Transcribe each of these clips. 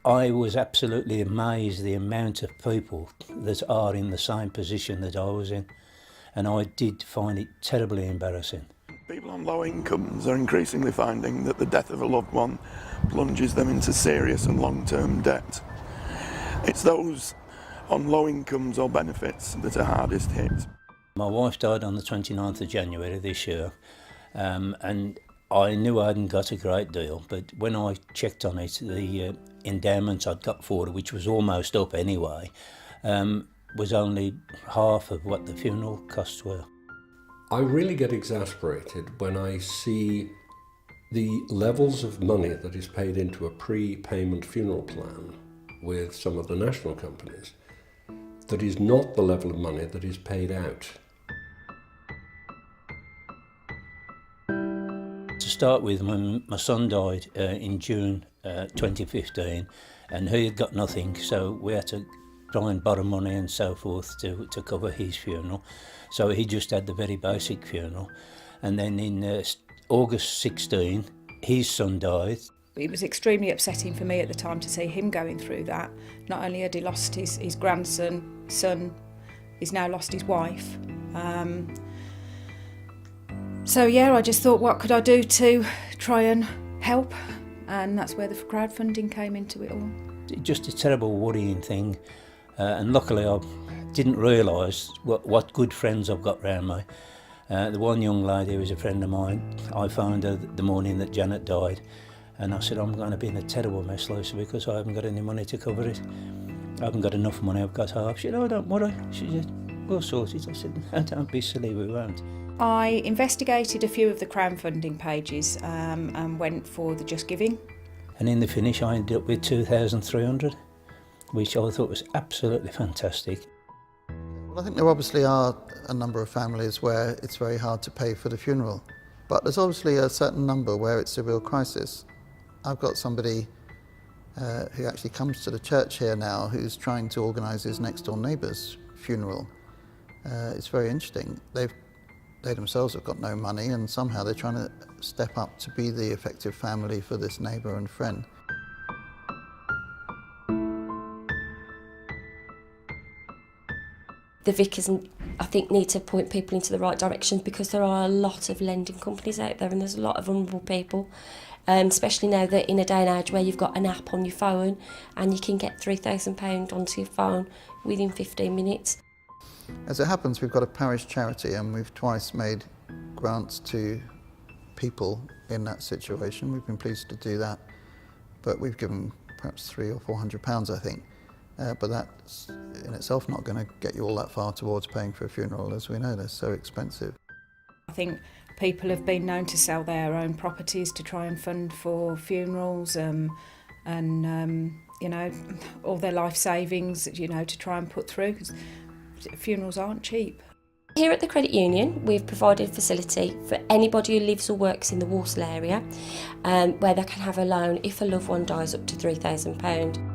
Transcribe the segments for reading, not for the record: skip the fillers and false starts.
I was absolutely amazed the amount of people that are in the same position that I was in, and I did find it terribly embarrassing. People on low incomes are increasingly finding that the death of a loved one plunges them into serious and long-term debt. It's those on low incomes or benefits that are hardest hit. My wife died on the 29th of January this year, and I knew I hadn't got a great deal, but when I checked on it, the endowment I'd got for her, which was almost up anyway, was only half of what the funeral costs were. I really get exasperated when I see the levels of money that is paid into a prepayment funeral plan with some of the national companies that is not the level of money that is paid out. To start with, when my son died in June 2015, and he had got nothing, so we had to try and borrow money and so forth to cover his funeral. So he just had the very basic funeral. And then in August 16, his son died. It was extremely upsetting for me at the time to see him going through that. Not only had he lost his grandson, son, he's now lost his wife. So yeah, I just thought, what could I do to try and help? And that's where the crowdfunding came into it all. Just a terrible worrying thing. And luckily I didn't realise what good friends I've got round me. The one young lady who was a friend of mine, I found her the morning that Janet died, and I said, I'm going to be in a terrible mess, Lucy, because I haven't got any money to cover it. I haven't got enough money, I've got half. She said, oh, don't worry. She said, we'll sort it. I said, no, don't be silly, we won't. I investigated a few of the crowdfunding pages and went for the Just Giving. And in the finish I ended up with 2,300, which I thought was absolutely fantastic. Well, I think there obviously are a number of families where it's very hard to pay for the funeral, but there's obviously a certain number where it's a real crisis. I've got somebody who actually comes to the church here now who's trying to organise his next door neighbour's funeral. It's very interesting. They themselves have got no money, and somehow they're trying to step up to be the effective family for this neighbour and friend. The vicars, I think, need to point people into the right direction, because there are a lot of lending companies out there and there's a lot of vulnerable people, especially now that in a day and age where you've got an app on your phone and you can get £3,000 onto your phone within 15 minutes. As it happens, we've got a parish charity and we've twice made grants to people in that situation. We've been pleased to do that, but we've given perhaps £300 or £400, I think. But that's in itself not going to get you all that far towards paying for a funeral, as we know they're so expensive. I think people have been known to sell their own properties to try and fund for funerals and you know, all their life savings, you know, to try and put through, because funerals aren't cheap. Here at the credit union, we've provided a facility for anybody who lives or works in the Walsave area, where they can have a loan if a loved one dies up to £3,000.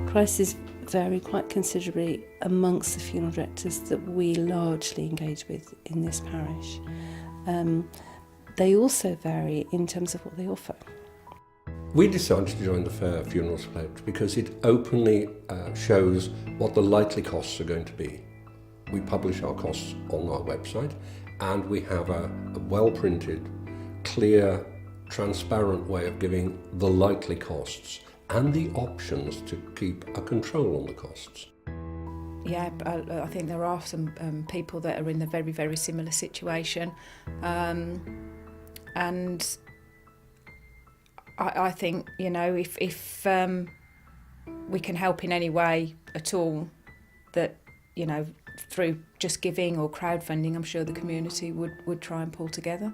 Prices vary quite considerably amongst the funeral directors that we largely engage with in this parish. They also vary in terms of what they offer. We decided to join the Fair Funerals Pledge because it openly shows what the likely costs are going to be. We publish our costs on our website, and we have a well-printed, clear, transparent way of giving the likely costs and the options to keep a control on the costs. Yeah, I think there are some people that are in a very, very similar situation, and I think, you know, if we can help in any way at all, that, you know, through Just Giving or crowdfunding, I'm sure the community would try and pull together.